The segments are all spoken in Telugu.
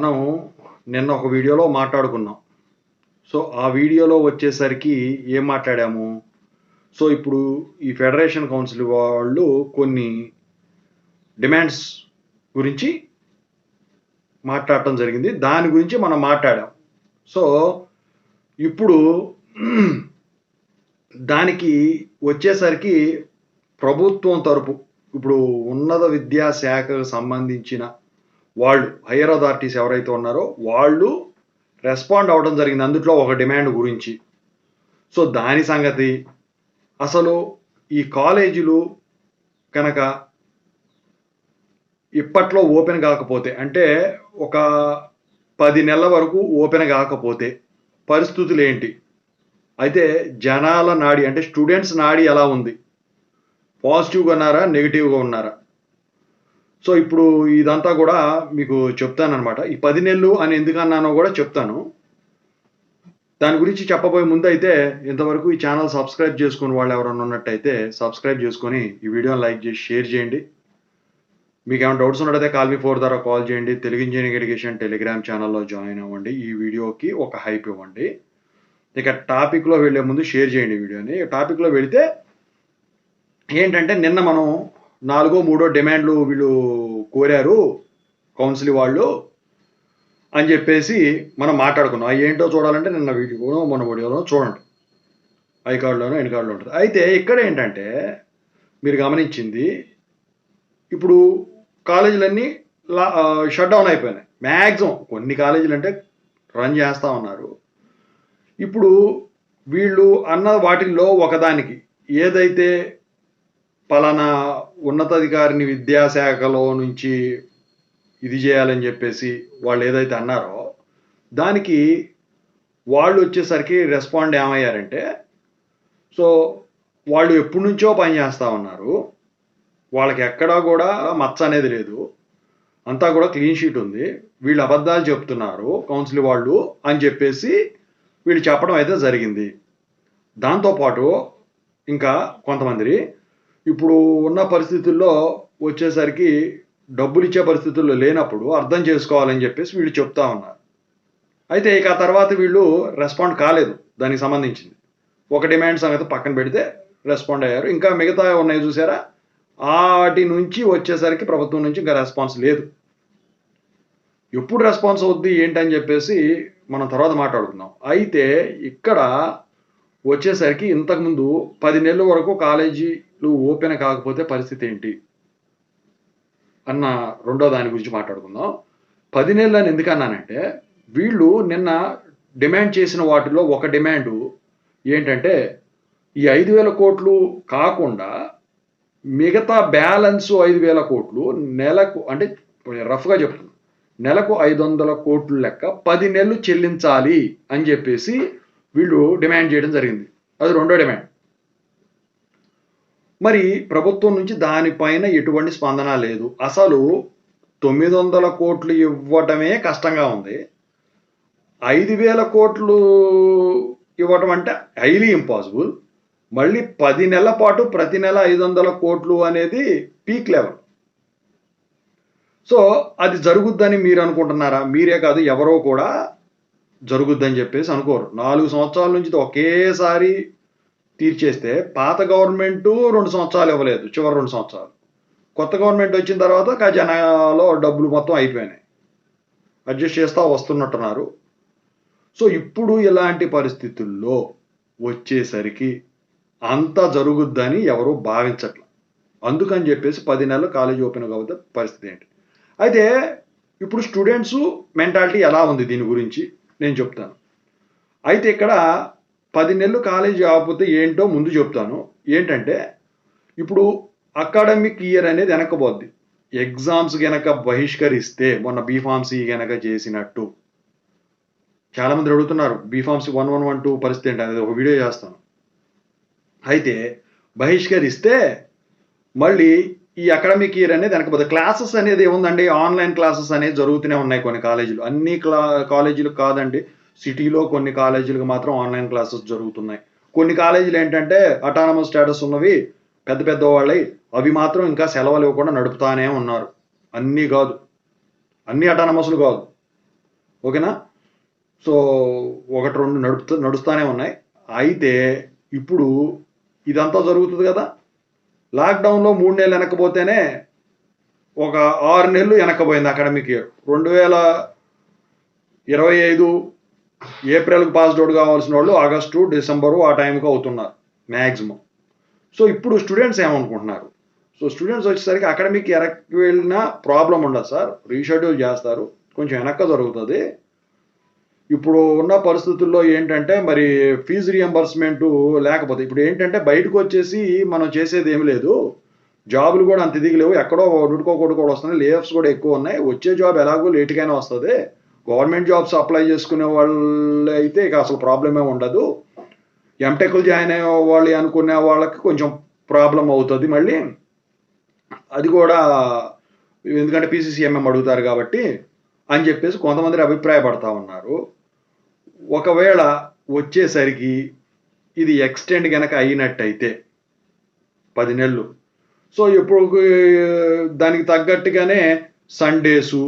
మనం నిన్న ఒక వీడియోలో మాట్లాడుకున్నాం. సో, ఆ వీడియోలో వచ్చేసరికి ఏం మాట్లాడాము? సో, ఇప్పుడు ఈ ఫెడరేషన్ కౌన్సిల్ వాళ్ళు కొన్ని డిమాండ్స్ గురించి మాట్లాడటం జరిగింది. దాని గురించి మనం మాట్లాడాం. సో, ఇప్పుడు దానికి వచ్చేసరికి ప్రభుత్వం తరపు ఇప్పుడు ఉన్నత విద్యా శాఖకు సంబంధించిన వాళ్ళు హైయర్ అథారిటీస్ ఎవరైతే ఉన్నారో వాళ్ళు రెస్పాండ్ అవ్వడం జరిగింది అందులో ఒక డిమాండ్ గురించి. సో దాని సంగతి అసలు ఈ కాలేజీలు కనుక ఇప్పట్లో ఓపెన్ కాకపోతే అంటే ఒక 10 నెలల వరకు ఓపెన్ కాకపోతే పరిస్థితులు ఏంటి? అయితే జనాల నాడి అంటే స్టూడెంట్స్ నాడి ఎలా ఉంది? పాజిటివ్గా ఉన్నారా? నెగిటివ్గా ఉన్నారా? సో ఇప్పుడు ఇదంతా కూడా మీకు చెప్తానన్నమాట. ఈ 10 నెలలు అని ఎందుకు అన్నానో కూడా చెప్తాను. దాని గురించి చెప్పబోయే ముందు అయితే ఇంతవరకు ఈ ఛానల్ సబ్స్క్రైబ్ చేసుకుని వాళ్ళు ఎవరైనా ఉన్నట్టయితే సబ్స్క్రైబ్ చేసుకొని ఈ వీడియోని లైక్ చేసి షేర్ చేయండి. మీకు ఏమైనా డౌట్స్ ఉన్నట్టయితే కాల్ మీ 4 ద్వారా కాల్ చేయండి. తెలుగు ఇంజనీరింగ్ ఎడ్యుకేషన్ టెలిగ్రామ్ ఛానల్లో జాయిన్ అవ్వండి. ఈ వీడియోకి ఒక హైప్ ఇవ్వండి. ఇక టాపిక్లో వెళ్ళే ముందు షేర్ చేయండి వీడియోని. టాపిక్లో వెళితే ఏంటంటే నిన్న మనం 4 3 డిమాండ్లు వీళ్ళు కోరారు కౌన్సిల్ వాళ్ళు అని చెప్పేసి మనం మాట్లాడుకున్నాం. అవి ఏంటో చూడాలంటే నిన్న వీడియోలో మన వీడియోలో చూడండి. ఐ కార్డులోనో ఎన్ కార్డులో ఉంటుంది. అయితే ఇక్కడ ఏంటంటే మీరు గమనించింది ఇప్పుడు కాలేజీలన్నీ షట్ డౌన్ అయిపోయినాయి. మ్యాక్సిమం కొన్ని కాలేజీలు అంటే రన్ చేస్తూ ఉన్నారు. ఇప్పుడు వీళ్ళు అన్న వాటిల్లో ఒకదానికి ఏదైతే పలానా ఉన్నతాధికారిని విద్యాశాఖలో నుంచి ఇది చేయాలని చెప్పేసి వాళ్ళు ఏదైతే అన్నారో దానికి వాళ్ళు వచ్చేసరికి రెస్పాండ్ ఏమయ్యారంటే సో వాళ్ళు ఎప్పటి నుంచో పనిచేస్తూ ఉన్నారు. వాళ్ళకి ఎక్కడా కూడా మచ్చ అనేది లేదు. అంతా కూడా క్లీన్ షీట్ ఉంది. వీళ్ళు అబద్ధాలు చెప్తున్నారు కౌన్సిల్ వాళ్ళు అని చెప్పేసి వీళ్ళు చెప్పడం అయితే జరిగింది. దాంతోపాటు ఇంకా కొంతమంది ఇప్పుడు ఉన్న పరిస్థితుల్లో వచ్చేసరికి డబ్బులు ఇచ్చే పరిస్థితుల్లో లేనప్పుడు అర్థం చేసుకోవాలని చెప్పేసి వీళ్ళు చెప్తా ఉన్నారు. అయితే ఇక ఆ తర్వాత వీళ్ళు రెస్పాండ్ కాలేదు. దానికి సంబంధించింది ఒక డిమాండ్ సంగతి పక్కన పెడితే రెస్పాండ్ అయ్యారు. ఇంకా మిగతా ఉన్నాయి చూసారా, వాటి నుంచి వచ్చేసరికి ప్రభుత్వం నుంచి ఇంకా రెస్పాన్స్ లేదు. ఎప్పుడు రెస్పాన్స్ అవుద్ది ఏంటని చెప్పేసి మనం తర్వాత మాట్లాడుకుందాం. అయితే ఇక్కడ వచ్చేసరికి ఇంతకుముందు 10 నెలల వరకు కాలేజీలు ఓపెన్ కాకపోతే పరిస్థితి ఏంటి అన్న రెండో దాని గురించి మాట్లాడుకుందాం. 10 నెలలు అని ఎందుకన్నానంటే వీళ్ళు నిన్న డిమాండ్ చేసిన వాటిలో ఒక డిమాండు ఏంటంటే ఈ 5,000 కోట్లు కాకుండా మిగతా బ్యాలెన్స్ 5,000 కోట్లు నెలకు అంటే రఫ్గా చెప్తున్నా నెలకు 500 కోట్లు లెక్క 10 నెలలు చెల్లించాలి అని చెప్పేసి వీళ్ళు డిమాండ్ చేయడం జరిగింది. అది రెండో డిమాండ్. మరి ప్రభుత్వం నుంచి దానిపైన ఎటువంటి స్పందన లేదు. అసలు 900 కోట్లు ఇవ్వటమే కష్టంగా ఉంది. 5,000 కోట్లు ఇవ్వటం అంటే హైలీ ఇంపాసిబుల్. మళ్ళీ 10 నెలల పాటు ప్రతి నెల 500 కోట్లు అనేది పీక్ లెవెల్. సో అది జరుగుద్దని మీరు అనుకుంటున్నారా? మీరే కాదు ఎవరో కూడా జరుగుద్దని చెప్పేసి అనుకోరు. 4 సంవత్సరాల నుంచి ఒకేసారి తీర్చేస్తే పాత గవర్నమెంటు 2 సంవత్సరాలు ఇవ్వలేదు, చివరి 2 సంవత్సరాలు. కొత్త గవర్నమెంట్ వచ్చిన తర్వాత ఖజానాలో డబ్బులు మొత్తం అయిపోయినాయి. అడ్జస్ట్ చేస్తూ వస్తున్నట్టున్నారు. సో ఇప్పుడు ఇలాంటి పరిస్థితుల్లో వచ్చేసరికి అంత జరుగుద్దని ఎవరు భావించట్ల. అందుకని చెప్పేసి 10 నెలలు కాలేజీ ఓపెన్ కాకపోతే పరిస్థితి ఏంటి? అయితే ఇప్పుడు స్టూడెంట్స్ మెంటాలిటీ ఎలా ఉంది దీని గురించి నేను చెప్తాను. అయితే ఇక్కడ 10 నెలలు కాలేజీ కాకపోతే ఏంటో ముందు చెప్తాను. ఏంటంటే ఇప్పుడు అకాడమిక్ ఇయర్ అనేది వెనక్కపోద్ది. ఎగ్జామ్స్ గనక బహిష్కరిస్తే మొన్న బీఫార్మసీ గనక చేసినట్టు చాలామంది అడుగుతున్నారు బీఫార్మసీ 1112 పరిస్థితి ఏంటి అనేది ఒక వీడియో చేస్తాను. అయితే బహిష్కరిస్తే మళ్ళీ ఈ అకాడమిక్ ఇయర్ అనేది వెనకపోతే క్లాసెస్ అనేది ఏముందండి, ఆన్లైన్ క్లాసెస్ అనేది జరుగుతూనే ఉన్నాయి కొన్ని కాలేజీలు. అన్ని కాలేజీలు కాదండి, సిటీలో కొన్ని కాలేజీలకు మాత్రం ఆన్లైన్ క్లాసెస్ జరుగుతున్నాయి. కొన్ని కాలేజీలు ఏంటంటే అటానమస్ స్టేటస్ ఉన్నవి పెద్ద పెద్ద వాళ్ళవి అవి మాత్రం ఇంకా సెలవులు ఇవ్వకుండా నడుపుతానే ఉన్నారు. అన్నీ కాదు, అన్ని అటానమస్లు కాదు. ఓకేనా? సో ఒకటి రెండు నడుస్తూనే ఉన్నాయి. అయితే ఇప్పుడు ఇదంతా జరుగుతుంది కదా, లాక్డౌన్లో 3 నెలలు వెనకపోతేనే ఒక 6 నెలలు వెనకపోయింది అకాడమిక్ ఇయర్. 2025 ఏప్రిల్కి పాస్డ్ అవుట్ కావాల్సిన వాళ్ళు ఆగస్టు డిసెంబరు ఆ టైంకి అవుతున్నారు మ్యాక్సిమం. సో ఇప్పుడు స్టూడెంట్స్ ఏమనుకుంటున్నారు, సో స్టూడెంట్స్ వచ్చేసరికి అకాడమిక్ వెనక్కి వెళ్ళినా ప్రాబ్లం ఉండదు సార్, రీషెడ్యూల్ చేస్తారు, కొంచెం వెనక్క జరుగుతుంది. ఇప్పుడు ఉన్న పరిస్థితుల్లో ఏంటంటే మరి ఫీజు రియంబర్స్మెంట్ లేకపోతే ఇప్పుడు ఏంటంటే బయటకు వచ్చేసి మనం చేసేది ఏమి లేదు, జాబులు కూడా అంత ఇదిగి లేవు, ఎక్కడో కొడుకో వస్తున్నాయి, లేఆఫ్స్ కూడా ఎక్కువ ఉన్నాయి, వచ్చే జాబ్ ఎలాగో లేట్గానే వస్తుంది, గవర్నమెంట్ జాబ్స్ అప్లై చేసుకునే వాళ్ళు అయితే ఇక అసలు ప్రాబ్లమే ఉండదు, ఎంటెక్లు జాయిన్ అయ్యే వాళ్ళు అనుకునే వాళ్ళకి కొంచెం ప్రాబ్లం అవుతుంది మళ్ళీ, అది కూడా ఎందుకంటే పీసీసీఎంఎం అడుగుతారు కాబట్టి అని చెప్పేసి కొంతమంది అభిప్రాయపడతా ఉన్నారు. ఒకవేళ వచ్చేసరికి ఇది ఎక్స్టెండ్ కనుక అయినట్టయితే 10 నెలలు, సో ఇప్పుడు దానికి తగ్గట్టుగానే సండేసు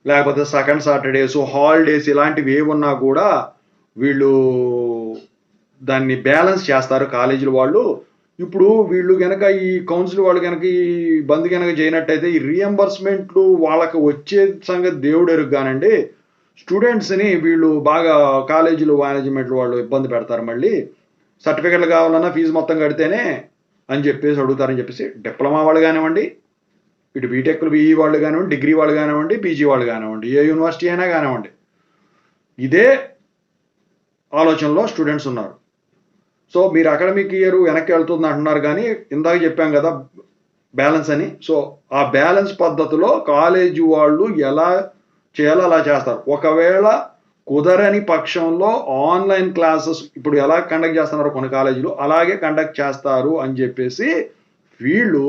లేకపోతే సెకండ్ సాటర్డేసు హాలిడేస్ ఇలాంటివి ఏమున్నా కూడా వీళ్ళు దాన్ని బ్యాలెన్స్ చేస్తారు కాలేజీల వాళ్ళు. ఇప్పుడు వీళ్ళు కనుక ఈ కౌన్సిల్ వాళ్ళు కనుక ఈ బంద్ కనుక చేయనట్టయితే ఈ రీఎంబర్స్మెంట్లు వాళ్ళకి వచ్చే సంగతి దేవుడు ఎరుగ్గానండి, స్టూడెంట్స్ని వీళ్ళు బాగా కాలేజీలు మేనేజ్మెంట్లు వాళ్ళు ఇబ్బంది పెడతారు, మళ్ళీ సర్టిఫికెట్లు కావాలన్నా ఫీజు మొత్తం కడితేనే అని చెప్పేసి అడుగుతారని చెప్పేసి డిప్లొమా వాళ్ళు కానివ్వండి, ఇటు బీటెక్లు బీఈ వాళ్ళు కానివ్వండి, డిగ్రీ వాళ్ళు కానివ్వండి, పీజీ వాళ్ళు కానివ్వండి, ఏ యూనివర్సిటీ అయినా కానివ్వండి, ఇదే ఆలోచనలో స్టూడెంట్స్ ఉన్నారు. సో మీరు అకాడమిక్ ఇయర్ వెనక్కి వెళ్తుంది అంటున్నారు, కానీ ఇందాక చెప్పాం కదా బ్యాలెన్స్ అని, సో ఆ బ్యాలెన్స్ పద్ధతిలో కాలేజీ వాళ్ళు ఎలా చేయాలో అలా చేస్తారు. ఒకవేళ కుదరని పక్షంలో ఆన్లైన్ క్లాసెస్ ఇప్పుడు ఎలా కండక్ట్ చేస్తున్నారో కొన్ని కాలేజీలు అలాగే కండక్ట్ చేస్తారు అని చెప్పేసి వీళ్ళు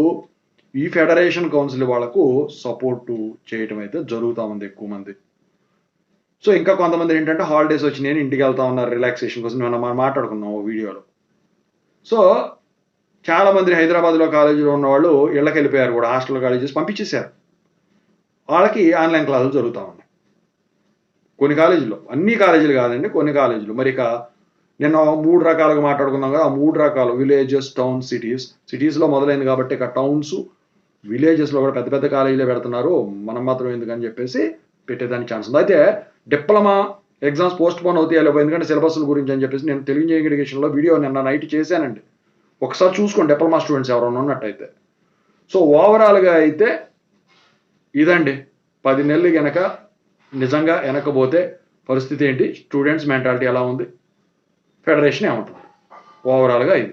ఈ ఫెడరేషన్ కౌన్సిల్ వాళ్ళకు సపోర్టు చేయటం అయితే జరుగుతూ ఉంది ఎక్కువ మంది. సో ఇంకా కొంతమంది ఏంటంటే హాలిడేస్ వచ్చినాయని ఇంటికి వెళ్తా ఉన్నారు రిలాక్సేషన్ కోసం, మనం మాట్లాడుకున్నాం ఓ వీడియోలో. సో చాలామంది హైదరాబాద్లో కాలేజీలో ఉన్న వాళ్ళు ఇళ్ళకి వెళ్ళిపోయారు కూడా, హాస్టల్ కాలేజెస్ పంపించేశారు, వాళ్ళకి ఆన్లైన్ క్లాసులు జరుగుతూ ఉన్నాయి కొన్ని కాలేజీలో, అన్ని కాలేజీలు కాదండి కొన్ని కాలేజీలు. మరి ఇక నేను 3 రకాలుగా మాట్లాడుకున్నాం కదా, ఆ 3 రకాలు విలేజెస్, టౌన్స్, సిటీస్లో మొదలైంది కాబట్టి ఇక టౌన్స్ విలేజెస్లో కూడా పెద్ద పెద్ద కాలేజీలే పెడుతున్నారు, మనం మాత్రం ఎందుకని చెప్పేసి పెట్టేదానికి ఛాన్స్ ఉంది. అయితే డిప్లొమా ఎగ్జామ్స్ పోస్ట్ పోన్ అవుతాయి లేకపోతే ఎందుకంటే సిలబస్ల గురించి అని చెప్పేసి నేను తెలుగు ఎడ్యుకేషన్లో వీడియో నిన్న నైట్ చేశానండి, ఒకసారి చూసుకోండి డిప్లొమా స్టూడెంట్స్ ఎవరైనా ఉన్నట్టయితే. సో ఓవరాల్గా అయితే ఇదండి, 10 నెలలు కనుక నిజంగా వెనకపోతే పరిస్థితి ఏంటి, స్టూడెంట్స్ మెంటాలిటీ ఎలా ఉంది, ఫెడరేషన్ ఏమంటుంది, ఓవరాల్గా ఇది.